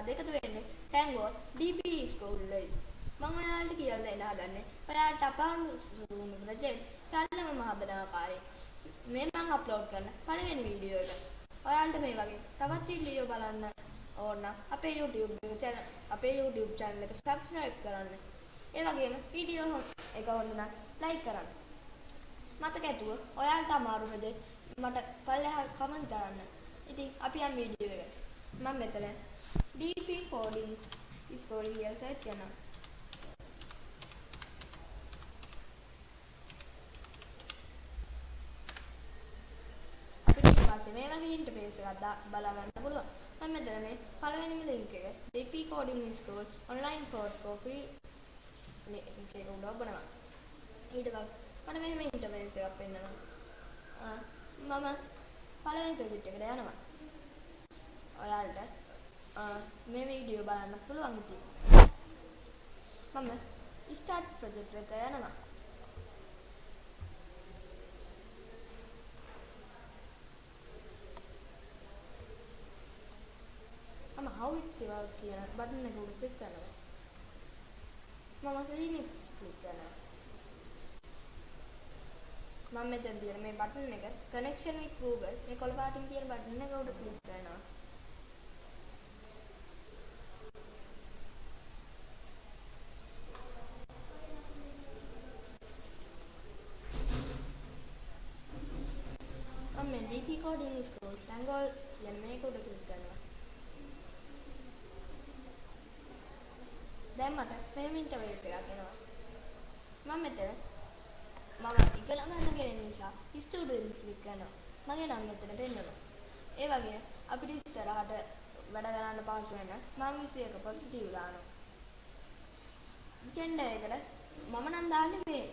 එකතු වෙන්නේ Tango DP School එකයි. මම ඔයාලට කියලා දෙන්න හදන්නේ ඔයාලට අපහසු Zoom ප්‍රොජෙක්ට් සරලවම හදන ආකාරය. මේ මම අප්ලෝඩ් කරන පළවෙනි වීඩියෝ එක. ඔයාලට මේ වගේ තවත් වීඩියෝ බලන්න ඕන නම් අපේ YouTube channel එක subscribe කරන්න. ඒ වගේම වීඩියෝ එක හොඳ නම් like කරන්න. මතක ඇතුව ඔයාලට අමාරු වෙද්දී මට පල්ලෙහා කමෙන්ට් කරන්න. ඉතින් අපි යම් වීඩියෝ එක. මම මෙතන DP coding school කියලා සර්ච් කරනවා. අපිට ඊට පස්සේ මේ වගේ ඉන්ටර්ෆේස් එකක් බලා ගන්න පුළුවන්. මම මෙතන මේ පළවෙනිම link එක DP coding school online course for free link එක උඩ බලනවා. ඊට පස්සේ මම මෙහෙම ඉන්ටර්ෆේස් එකක් පෙන්නනවා. මම පළවෙනි ප්‍රොජෙක්ට් එකට යනවා. ඔයාලට මේ වීඩියෝ බලන්න පුළුවන් ඉතින්. මම start project එකට යනවා. මම how it works කියන බටන් එක උඩ ක්ලික් කරනවා. මම remix ක්ලික් කරනවා. මම මෙතන තියෙන මේ බටන් එක connection with Google මේ කොළ පාටින් තියෙන බටන් එක උඩ ක්ලික් කරනවා. මම DP coding school Tango කියන මේක උඩ ක්ලික් කරනවා. දැන් මට මේ ඉන්ටර්ෆේස් එකක් එනවා. මම මෙතන ඉගෙන ගන්න කෙනෙක් නිසා ස්ටුඩන්ට් ක්ලික් කරනවා. මගේ නම මෙතන පෙන්නනවා. ඒ වගේ අපිට ඉස්සරහට වැඩ කරන්න පහසු වෙන මම 21 පොසිටිව් දානවා. ජෙන්ඩර් එකට මම නම් දාන්නේ මේ.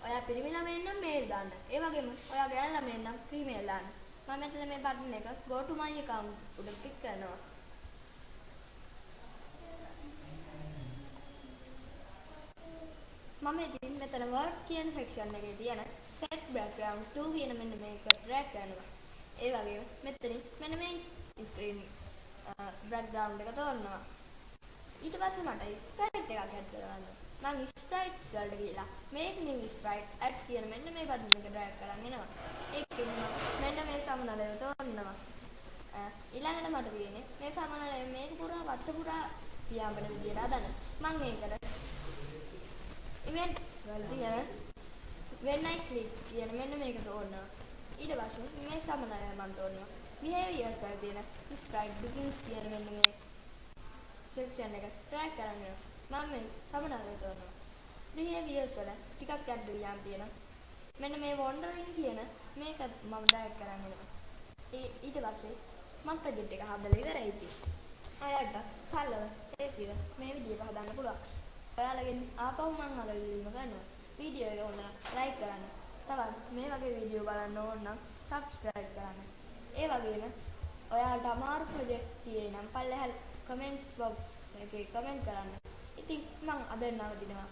ඔයා පිරිමි ළමෙන් නම් මේල් දාන්න. ඒ වගේම ඔයා ගෑනු ළමෙන් නම් ෆීමේල් දාන්න. මම මෙතන මේ බටන් එක go to my account උඩ ක්ලික් කරනවා. මම ඉතින් මෙතන word කියන section එකේ තියෙන set background to කියන මෙන්න මේක drag කරනවා. ඒ වගේම මෙතනින් මෙන්න මේ screen background එක තෝරනවා. ඊට පස්සේ මට sprite එකක් add කරගන්න. මම sprite වලට ගිහලා make new sprite add කියන මෙන්න මේ බටන් එක drag කරන් එනවා. ඒකෙන් මෙන්න මේ සමනලය තෝරනවා. ඊළඟට මට තියෙන්නේ මේ සමනලය මේක පුරා වට පුරා පියාඹන විදියට හදන්න. මම ඒකට events වල තියෙන when I click කියන මෙන්න මේක තෝරනවා. ඊට පස්සේ මේ සමනලය මම තෝරනවා. behaviors වල තියෙන sprite begins කියන මෙන්න මේ section එක drag කරන්න. මම මේ සමනලය තෝරනවා. behaviors වල ටිකක් ගැටලුවක් තියෙනවා. මෙන්න මේ wandering කියන මේක මම drag කරන්න. ඊට පස්සේ මම project එක හදලා ඉවරයි ඉතින්. ඔයාලට සරලව ඒසිව මේ විදිහට හදන්න පුළුවන්. ඔයාලගෙන් ආපහු මම අරගෙන ගන්නවා. වීඩියෝ එක ඕන නම් like කරන්න. තවත් මේ වගේ වීඩියෝ බලන්න ඕන නම් subscribe කරන්න. ඒ වගේම ඔයාලට අමාරු ප්‍රොජෙක්ට් තියෙනම් පල්ලෙහා comments box එකේ comment කරන්න. ඉතින් මම අද නවතිනවා.